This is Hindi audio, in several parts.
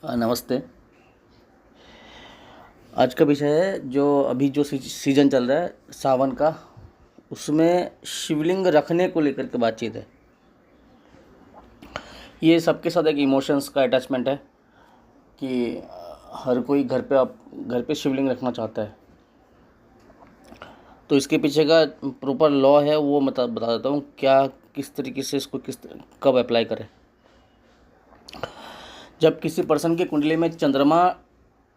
नमस्ते। आज का विषय है जो अभी जो सीजन चल रहा है सावन का, उसमें शिवलिंग रखने को लेकर के बातचीत है। ये सबके साथ एक इमोशंस का अटैचमेंट है कि हर कोई घर पे शिवलिंग रखना चाहता है। तो इसके पीछे का प्रॉपर लॉ है वो बता देता हूँ, क्या किस तरीके से इसको कब अप्लाई करें। जब किसी पर्सन की कुंडली में चंद्रमा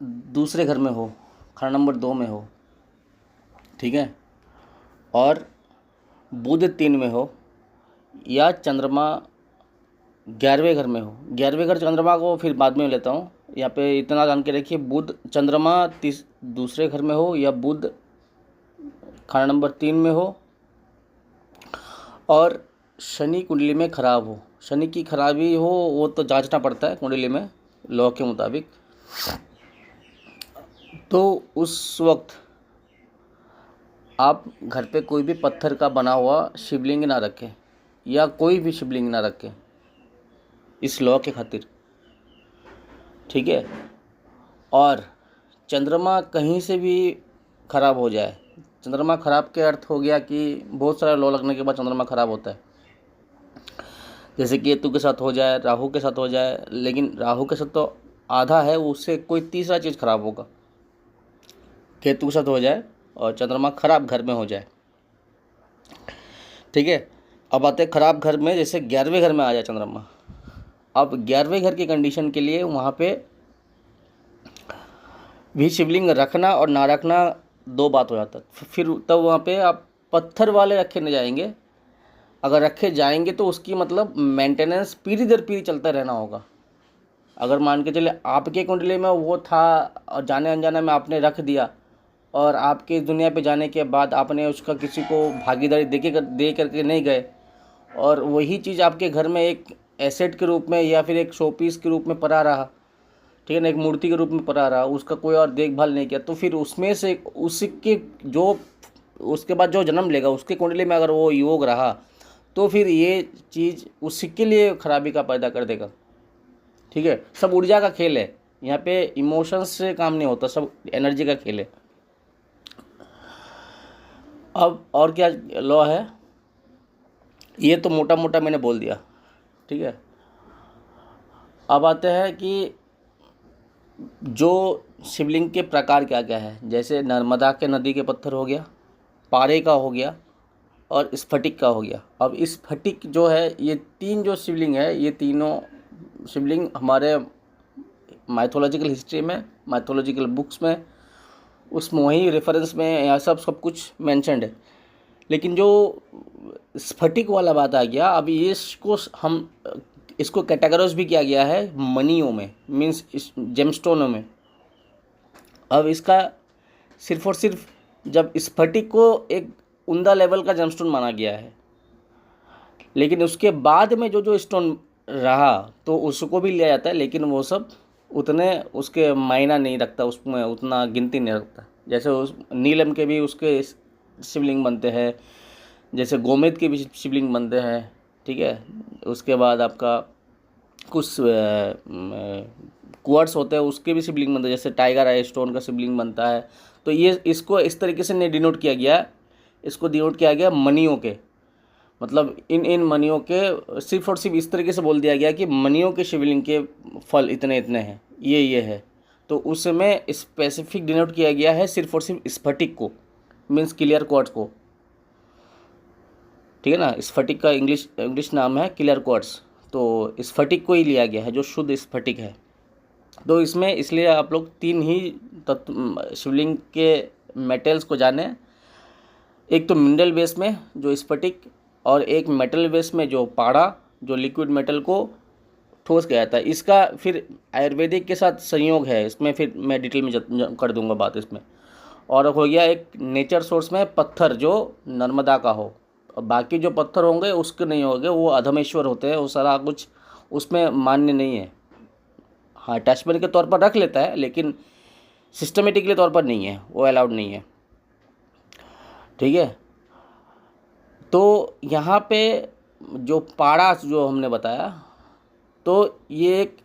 दूसरे घर में हो, खाना नंबर 2 में हो, ठीक है, और बुध 3 में हो, या चंद्रमा 11वें घर में हो। 11वें घर चंद्रमा को फिर बाद में लेता हूँ, यहाँ पे इतना जान के रखिए, बुध चंद्रमा दूसरे घर में हो, या बुध खाना नंबर 3 में हो, और शनि कुंडली में खराब हो। शनि की खराबी हो वो तो जांचना पड़ता है कुंडली में लॉ के मुताबिक। तो उस वक्त आप घर पे कोई भी पत्थर का बना हुआ शिवलिंग ना रखें, या कोई भी शिवलिंग ना रखें इस लॉ के खातिर, ठीक है। और चंद्रमा कहीं से भी खराब हो जाए, चंद्रमा खराब के अर्थ हो गया कि बहुत सारा लॉ लगने के बाद चंद्रमा खराब होता है, जैसे केतु के साथ हो जाए, राहु के साथ हो जाए। लेकिन राहु के साथ तो आधा है, उससे कोई तीसरा चीज़ खराब होगा। केतु के साथ हो जाए और चंद्रमा खराब घर में हो जाए, ठीक है। अब आते हैं खराब घर में, जैसे 11वें घर में आ जाए चंद्रमा। अब 11वें घर की कंडीशन के लिए वहाँ पे भी शिवलिंग रखना और ना रखना दो बात हो जाता है। फिर तब वहाँ पे आप पत्थर वाले रखे नहीं जाएंगे। अगर रखे जाएंगे तो उसकी मतलब मेंटेनेंस पीढ़ी दर पीढ़ी चलता रहना होगा। अगर मान के चले आपके कुंडली में वो था और जाने अनजाने में आपने रख दिया, और आपके दुनिया पे जाने के बाद आपने उसका किसी को भागीदारी दे करके नहीं गए, और वही चीज़ आपके घर में एक एसेट के रूप में या फिर एक शोपीस के रूप में पड़ा रहा, ठीक है ना, एक मूर्ति के रूप में पड़ा रहा, उसका कोई और देखभाल नहीं किया, तो फिर उसमें से उसके जो उसके बाद जो जन्म लेगा उसके कुंडली में अगर वो योग रहा, तो फिर ये चीज़ उसके लिए खराबी का पैदा कर देगा, ठीक है। सब ऊर्जा का खेल है, यहाँ पे इमोशंस से काम नहीं होता, सब एनर्जी का खेल है। अब और क्या लॉ है, ये तो मोटा मोटा मैंने बोल दिया, ठीक है। अब आते हैं कि जो शिवलिंग के प्रकार क्या क्या है। जैसे नर्मदा के नदी के पत्थर हो गया, पारे का हो गया, और स्फटिक का हो गया। अब स्फटिक जो है, ये तीन जो शिवलिंग है, ये तीनों शिवलिंग हमारे माइथोलॉजिकल हिस्ट्री में, माइथोलॉजिकल बुक्स में, उसमें वही रेफरेंस में यहाँ सब कुछ मेंशन्ड है। लेकिन जो स्फटिक वाला बात आ गया, अब ये इसको कैटेगराइज भी किया गया है मनियों में, मीन्स जेमस्टोनों में। अब इसका सिर्फ और सिर्फ जब स्फटिक को एक उम्दा लेवल का जेमस्टोन माना गया है, लेकिन उसके बाद में जो जो स्टोन रहा तो उसको भी लिया जाता है, लेकिन वो सब उतने उसके मायना नहीं रखता, उसमें उतना गिनती नहीं रखता। जैसे उस नीलम के भी उसके शिवलिंग बनते हैं, जैसे गोमेद के भी शिवलिंग बनते हैं, ठीक है। उसके बाद आपका कुछ क्वार्ट्स होते हैं, उसके भी शिवलिंग बनते हैं, जैसे टाइगर आई स्टोन का शिवलिंग बनता है। तो ये इसको इस तरीके से नहीं डिनोट किया गया, इसको डिनोट किया गया मनियों के, मतलब इन मनियों के सिर्फ और सिर्फ इस तरीके से बोल दिया गया कि मनियों के शिवलिंग के फल इतने इतने हैं, ये है। तो उसमें स्पेसिफिक डिनोट किया गया है सिर्फ और सिर्फ स्फटिक को, मीन्स क्लियर क्वार्ट्स को, ठीक है ना। स्फटिक का इंग्लिश नाम है क्लियर क्वार्ट्स। तो स्फटिक को ही लिया गया है जो शुद्ध स्फटिक है। तो इसमें इसलिए आप लोग तीन ही तत्व शिवलिंग के मेटल्स को जाने, एक तो मिनरल बेस में जो स्फटिक, और एक मेटल बेस में जो पाड़ा, जो लिक्विड मेटल को ठोस गया था। इसका फिर आयुर्वेदिक के साथ संयोग है, इसमें फिर मैं डिटेल में कर दूंगा बात इसमें। और हो गया एक नेचर सोर्स में पत्थर जो नर्मदा का हो, और बाकी जो पत्थर होंगे उसके नहीं होंगे, वो अधमेश्वर होते हैं, वो सारा कुछ उसमें मान्य नहीं है। हाँ, अटैचमेंट के तौर पर रख लेता है, लेकिन सिस्टमेटिकली तौर पर नहीं है, वो अलाउड नहीं है, ठीक है। तो यहाँ पे जो पाड़ा जो हमने बताया, तो ये एक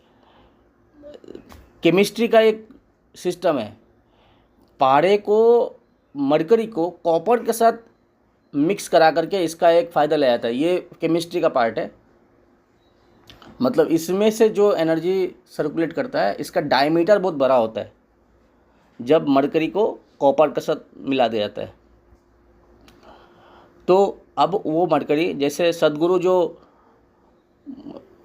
केमिस्ट्री का एक सिस्टम है। पारे को, मरकरी को कॉपर के साथ मिक्स करा करके इसका एक फ़ायदा ले आता है। ये केमिस्ट्री का पार्ट है। मतलब इसमें से जो एनर्जी सर्कुलेट करता है, इसका डायमीटर बहुत बड़ा होता है जब मरकरी को कॉपर के साथ मिला दिया जाता है। तो अब वो मरकरी, जैसे सदगुरु जो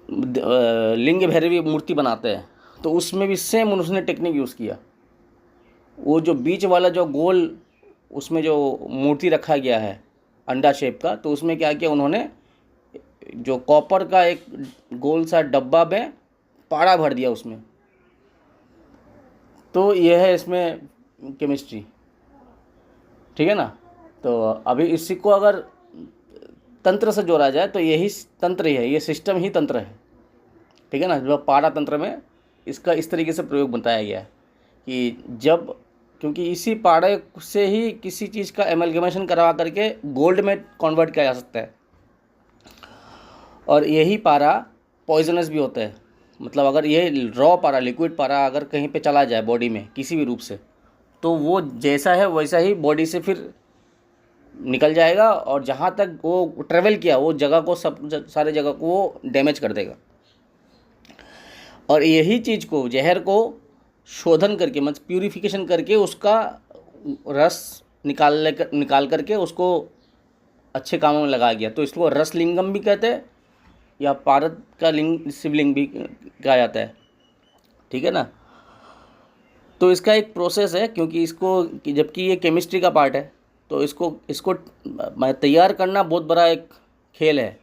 लिंग भैरवी मूर्ति बनाते हैं, तो उसमें भी सेम उसने टेक्निक यूज़ किया। वो जो बीच वाला जो गोल उसमें जो मूर्ति रखा गया है अंडा शेप का, तो उसमें क्या किया उन्होंने, जो कॉपर का एक गोल सा डब्बा में पारा भर दिया उसमें। तो यह है इसमें केमिस्ट्री, ठीक है ना। तो अभी इसी को अगर तंत्र से जोड़ा जाए तो यही तंत्र ही है, ये सिस्टम ही तंत्र है, ठीक है ना। जो पारा तंत्र में इसका इस तरीके से प्रयोग बताया गया है कि जब, क्योंकि इसी पारे से ही किसी चीज़ का एमलगमेशन करवा करके गोल्ड में कन्वर्ट किया जा सकता है। और यही पारा पॉइजनस भी होता है। मतलब अगर ये रॉ पारा, लिक्विड पारा अगर कहीं पे चला जाए बॉडी में किसी भी रूप से, तो वो जैसा है वैसा ही बॉडी से फिर निकल जाएगा, और जहाँ तक वो ट्रेवल किया वो जगह को, सब सारे जगह को वो डैमेज कर देगा। और यही चीज़ को, जहर को शोधन करके, मतलब प्यूरिफिकेशन करके, उसका रस निकाल करके उसको अच्छे कामों में लगा गया। तो इसको रसलिंगम भी कहते हैं, या पारद का लिंग, शिवलिंग भी कहा जाता है, ठीक है ना। तो इसका एक प्रोसेस है, क्योंकि इसको, जबकि ये केमिस्ट्री का पार्ट है, तो इसको तैयार करना बहुत बड़ा एक खेल है,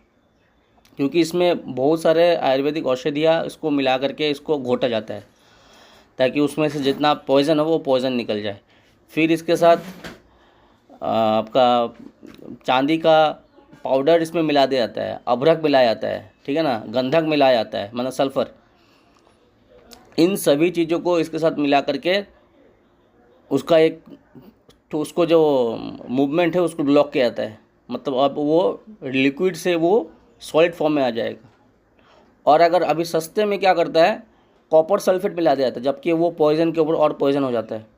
क्योंकि इसमें बहुत सारे आयुर्वेदिक औषधियाँ इसको मिला करके इसको घोटा जाता है, ताकि उसमें से जितना पॉइज़न हो वो पॉइज़न निकल जाए। फिर इसके साथ आपका चांदी का पाउडर इसमें मिला दिया जाता है, अभ्रक मिलाया जाता है, ठीक है ना, गंधक मिलाया जाता है, मतलब सल्फ़र। इन सभी चीज़ों को इसके साथ मिला करके उसका एक, तो उसको जो मूवमेंट है उसको ब्लॉक किया जाता है। मतलब अब वो लिक्विड से वो सॉलिड फॉर्म में आ जाएगा। और अगर अभी सस्ते में क्या करता है, कॉपर सल्फेट मिला दिया जाता है, जबकि वो पॉइज़न के ऊपर और पॉइज़न हो जाता है।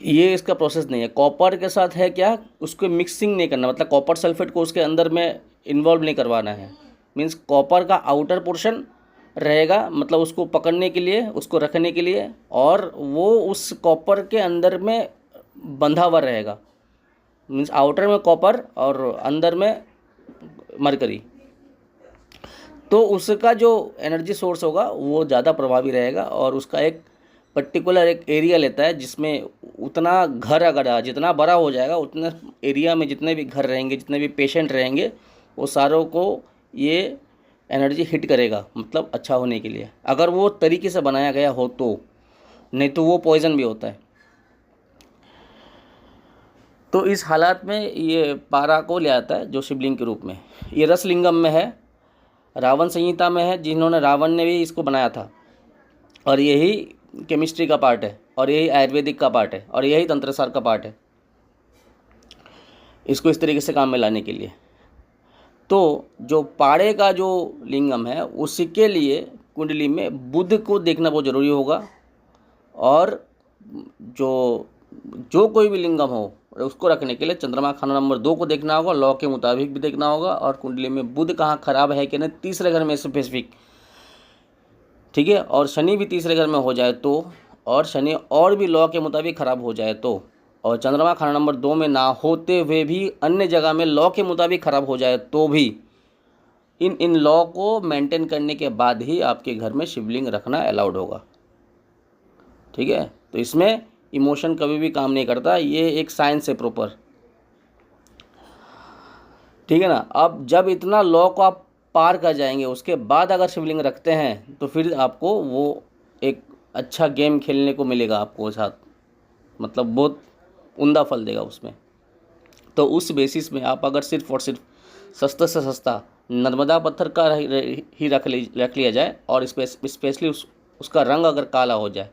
ये इसका प्रोसेस नहीं है। कॉपर के साथ है क्या, उसको मिक्सिंग नहीं करना, मतलब कॉपर सल्फेट को उसके अंदर में इन्वॉल्व नहीं करवाना है। मीन्स कॉपर का आउटर पोर्शन रहेगा, मतलब उसको पकड़ने के लिए, उसको रखने के लिए, और वो उस कॉपर के अंदर में बंधा हुआ रहेगा। मीन्स आउटर में कॉपर और अंदर में मरकरी। तो उसका जो एनर्जी सोर्स होगा वो ज़्यादा प्रभावी रहेगा, और उसका एक पर्टिकुलर एक एरिया लेता है, जिसमें उतना घर अगर जितना बड़ा हो जाएगा, उतना एरिया में जितने भी घर रहेंगे, जितने भी पेशेंट रहेंगे, वो सारों को ये एनर्जी हिट करेगा, मतलब अच्छा होने के लिए, अगर वो तरीके से बनाया गया हो तो। नहीं तो वो पॉइज़न भी होता है। तो इस हालात में ये पारा को ले आता है जो शिवलिंग के रूप में। ये रसलिंगम में है, रावण संहिता में है, जिन्होंने, रावण ने भी इसको बनाया था। और यही केमिस्ट्री का पार्ट है, और यही आयुर्वेदिक का पार्ट है, और यही तंत्रसार का पार्ट है, इसको इस तरीके से काम में लाने के लिए। तो जो पाड़े का जो लिंगम है, उसके लिए कुंडली में बुध को देखना बहुत ज़रूरी होगा। और जो कोई भी लिंगम हो, उसको रखने के लिए चंद्रमा खाना नंबर 2 को देखना होगा, लॉ के मुताबिक भी देखना होगा। और कुंडली में बुध कहाँ खराब है कि नहीं, तीसरे घर में स्पेसिफिक, ठीक है। और शनि भी तीसरे घर में हो जाए तो, और शनि और भी लॉ के मुताबिक खराब हो जाए तो, और चंद्रमा खाना नंबर 2 में ना होते हुए भी अन्य जगह में लॉ के मुताबिक खराब हो जाए तो भी, इन लॉ को मेंटेन करने के बाद ही आपके घर में शिवलिंग रखना अलाउड होगा, ठीक है। तो इसमें इमोशन कभी भी काम नहीं करता, ये एक साइंस है प्रॉपर, ठीक है ना। अब जब इतना लॉ को आप पार कर जाएंगे, उसके बाद अगर शिवलिंग रखते हैं, तो फिर आपको वो एक अच्छा गेम खेलने को मिलेगा आपको साथ, मतलब बहुत उम्दा फल देगा उसमें। तो उस बेसिस में आप अगर सिर्फ और सिर्फ सस्ता से सस्ता नर्मदा पत्थर का ही रख लिया जाए, और स्पेशली उसका रंग अगर काला हो जाए,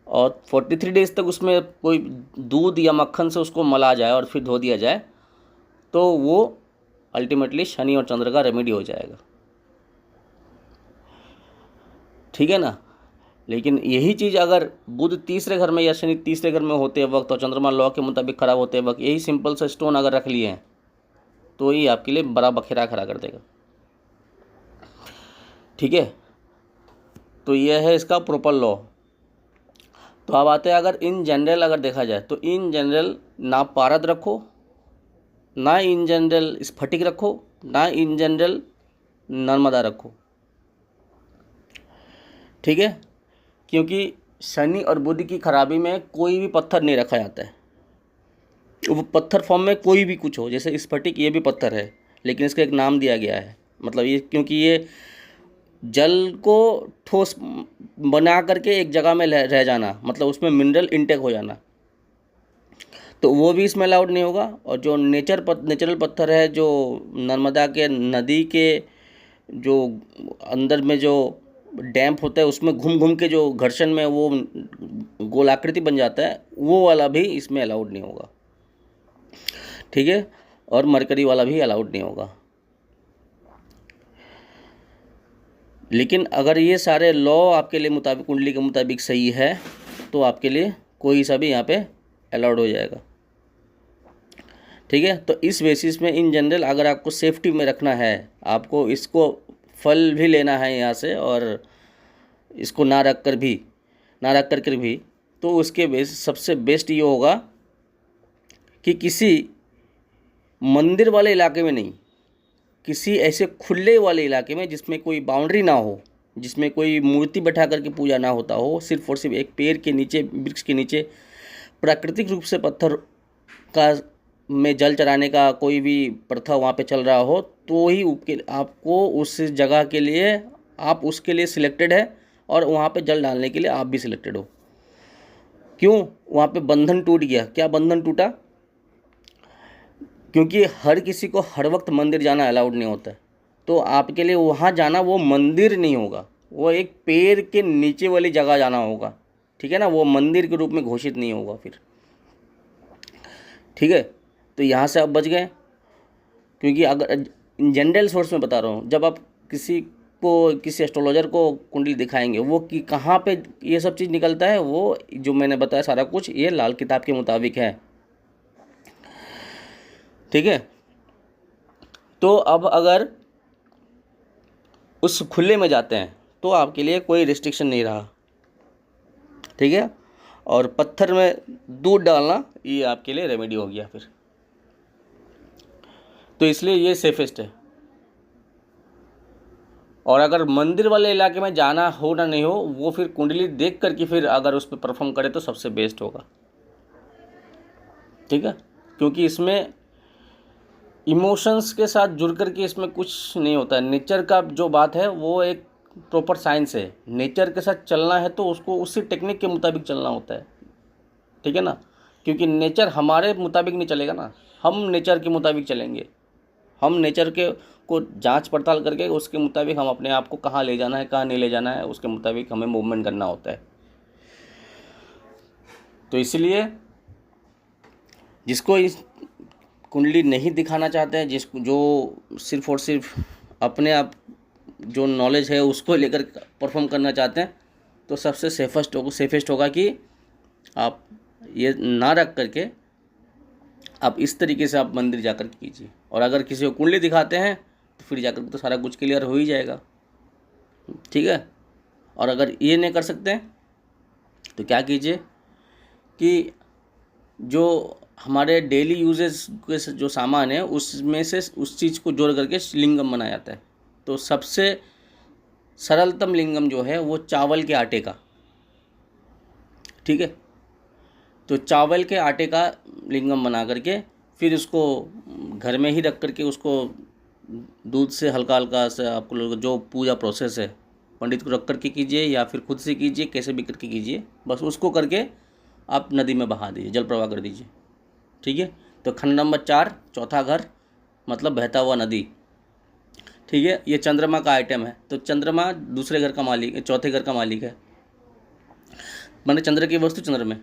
और 43 डेज तक उसमें कोई दूध या मक्खन से उसको मला जाए और फिर धो दिया जाए, तो वो अल्टीमेटली शनि और चंद्र का रेमेडी हो जाएगा। ठीक है ना। लेकिन यही चीज़ अगर बुध तीसरे घर में या शनि तीसरे घर में होते वक्त और चंद्रमा लॉ के मुताबिक खराब होते वक्त यही सिंपल सा स्टोन अगर रख लिए हैं तो ये आपके लिए बड़ा बखेरा खड़ा कर देगा। ठीक है, तो यह है इसका प्रॉपर लॉ। तो अब आते हैं, अगर इन जनरल अगर देखा जाए तो इन जनरल ना पारद रखो, ना इन जनरल स्फटिक रखो, ना इन जनरल नर्मदा रखो। ठीक है, क्योंकि शनि और बुध की खराबी में कोई भी पत्थर नहीं रखा जाता है। वो पत्थर फॉर्म में कोई भी कुछ हो, जैसे स्फटिक ये भी पत्थर है लेकिन इसका एक नाम दिया गया है, मतलब ये क्योंकि ये जल को ठोस बना करके एक जगह में रह जाना, मतलब उसमें मिनरल इंटेक हो जाना, तो वो भी इसमें अलाउड नहीं होगा। और जो नेचुरल पत्थर है, जो नर्मदा के नदी के जो अंदर में जो डैम्प होता है उसमें घूम घूम के जो घर्षण में वो गोलाकृति बन जाता है, वो वाला भी इसमें अलाउड नहीं होगा। ठीक है, और मरकरी वाला भी अलाउड नहीं होगा। लेकिन अगर ये सारे लॉ आपके लिए मुताबिक कुंडली के मुताबिक सही है तो आपके लिए कोई सा भी यहाँ पे अलाउड हो जाएगा। ठीक है, तो इस बेसिस में इन जनरल अगर आपको सेफ्टी में रखना है, आपको इसको फल भी लेना है यहाँ से और इसको ना रख कर भी, तो उसके सबसे बेस्ट ये होगा कि किसी मंदिर वाले इलाके में नहीं, किसी ऐसे खुले वाले इलाके में जिसमें कोई बाउंड्री ना हो, जिसमें कोई मूर्ति बैठा करके पूजा ना होता हो, सिर्फ और सिर्फ एक पेड़ के नीचे, वृक्ष के नीचे प्राकृतिक रूप से पत्थर का में जल चढ़ाने का कोई भी प्रथा वहाँ पे चल रहा हो, तो ही आपको उस जगह के लिए, आप उसके लिए सिलेक्टेड है और वहाँ पे जल डालने के लिए आप भी सिलेक्टेड हो। क्यों? वहाँ पे बंधन टूट गया। क्या बंधन टूटा? क्योंकि हर किसी को हर वक्त मंदिर जाना अलाउड नहीं होता है, तो आपके लिए वहाँ जाना वो मंदिर नहीं होगा, वो एक पेड़ के नीचे वाली जगह जाना होगा। ठीक है ना, वो मंदिर के रूप में घोषित नहीं होगा फिर। ठीक है, तो यहाँ से आप बच गए। क्योंकि अगर जनरल सोर्स में बता रहा हूँ, जब आप किसी एस्ट्रोलॉजर को कुंडली दिखाएंगे, वो कि कहाँ पे ये सब चीज़ निकलता है, वो जो मैंने बताया सारा कुछ ये लाल किताब के मुताबिक है। ठीक है, तो अब अगर उस खुले में जाते हैं तो आपके लिए कोई रिस्ट्रिक्शन नहीं रहा। ठीक है, और पत्थर में दूध डालना ये आपके लिए रेमेडी हो गया फिर, तो इसलिए ये सेफेस्ट है। और अगर मंदिर वाले इलाके में जाना हो ना नहीं हो, वो फिर कुंडली देख करके फिर अगर उस पर परफॉर्म करे तो सबसे बेस्ट होगा। ठीक है, क्योंकि इसमें इमोशंस के साथ जुड़ करके इसमें कुछ नहीं होता है। नेचर का जो बात है वो एक प्रॉपर साइंस है, नेचर के साथ चलना है तो उसको उसी टेक्निक के मुताबिक चलना होता है। ठीक है ना, क्योंकि नेचर हमारे मुताबिक नहीं चलेगा ना, हम नेचर के मुताबिक चलेंगे। हम नेचर के को जांच पड़ताल करके उसके मुताबिक हम अपने आप को कहाँ ले जाना है, कहाँ नहीं ले जाना है, उसके मुताबिक हमें मूवमेंट करना होता है। तो इसलिए जिसको इस कुंडली नहीं दिखाना चाहते हैं, जो सिर्फ और सिर्फ अपने आप जो नॉलेज है उसको लेकर परफॉर्म करना चाहते हैं, तो सबसे सेफेस्ट होगा कि आप ये ना रख करके आप इस तरीके से आप मंदिर जाकर कीजिए। और अगर किसी को कुंडली दिखाते हैं तो फिर जाकर तो सारा कुछ क्लियर हो ही जाएगा। ठीक है, और अगर ये नहीं कर सकते तो क्या कीजिए कि जो हमारे डेली यूजेस के जो सामान है उसमें से उस चीज़ को जोड़ करके लिंगम बनाया जाता है। तो सबसे सरलतम लिंगम जो है वो चावल के आटे का। ठीक है, तो चावल के आटे का लिंगम बना करके फिर उसको घर में ही रख करके उसको दूध से हल्का हल्का से आपको जो पूजा प्रोसेस है पंडित को रख करके कीजिए या फिर खुद से कीजिए, कैसे भी करके कीजिए, बस उसको करके आप नदी में बहा दीजिए, जल प्रवाह कर दीजिए। ठीक है, तो खंड नंबर 4 चौथा घर मतलब बहता हुआ नदी। ठीक है, ये चंद्रमा का आइटम है, तो चंद्रमा दूसरे घर का मालिक, चौथे घर का मालिक है, मैंने चंद्र की वस्तु चंद्र में,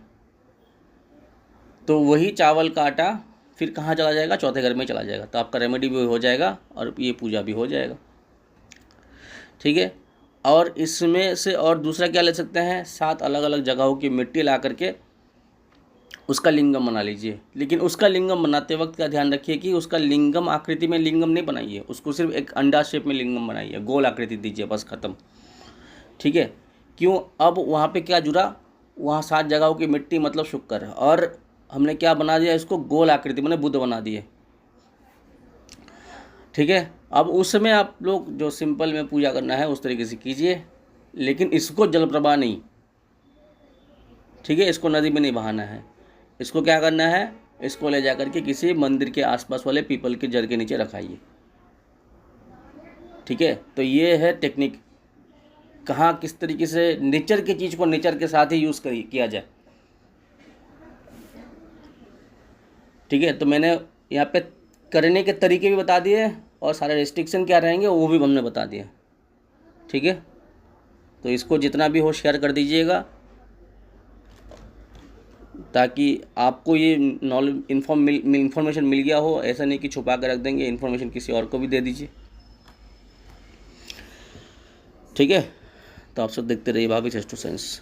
तो वही चावल का आटा फिर कहाँ चला जाएगा? चौथे घर में चला जाएगा। तो आपका रेमेडी भी हो जाएगा और ये पूजा भी हो जाएगा। ठीक है, और इसमें से और दूसरा क्या ले सकते हैं, 7 अलग अलग जगहों की मिट्टी ला करके उसका लिंगम बना लीजिए। लेकिन उसका लिंगम बनाते वक्त क्या ध्यान रखिए कि उसका लिंगम आकृति में लिंगम नहीं बनाइए, उसको सिर्फ एक अंडा शेप में लिंगम बनाइए, गोल आकृति दीजिए, बस ख़त्म। ठीक है, क्यों, अब वहाँ पे क्या जुड़ा, वहाँ 7 जगहों की मिट्टी मतलब शुक्र, और हमने क्या बना दिया, इसको गोल आकृति मैंने बुध बना दिए। ठीक है, अब उसमें आप लोग जो सिंपल में पूजा करना है उस तरीके से कीजिए, लेकिन इसको जल प्रवाह नहीं, ठीक है, इसको नदी में नहीं बहाना है, इसको क्या करना है, इसको ले जाकर के किसी मंदिर के आसपास वाले पीपल के जड़ के नीचे रखाइए। ठीक है, तो ये है टेक्निक, कहाँ किस तरीके से नेचर की चीज़ को नेचर के साथ ही यूज़ किया जाए। ठीक है, तो मैंने यहाँ पे करने के तरीके भी बता दिए और सारे रेस्ट्रिक्शन क्या रहेंगे वो भी हमने बता दिया। ठीक है, तो इसको जितना भी हो शेयर कर दीजिएगा ताकि आपको ये इन्फॉर्मेशन मिल गया हो, ऐसा नहीं कि छुपा कर रख देंगे, इन्फॉर्मेशन किसी और को भी दे दीजिए। ठीक है, तो आप सब देखते रहिए भाभी एस्ट्रो साइंस।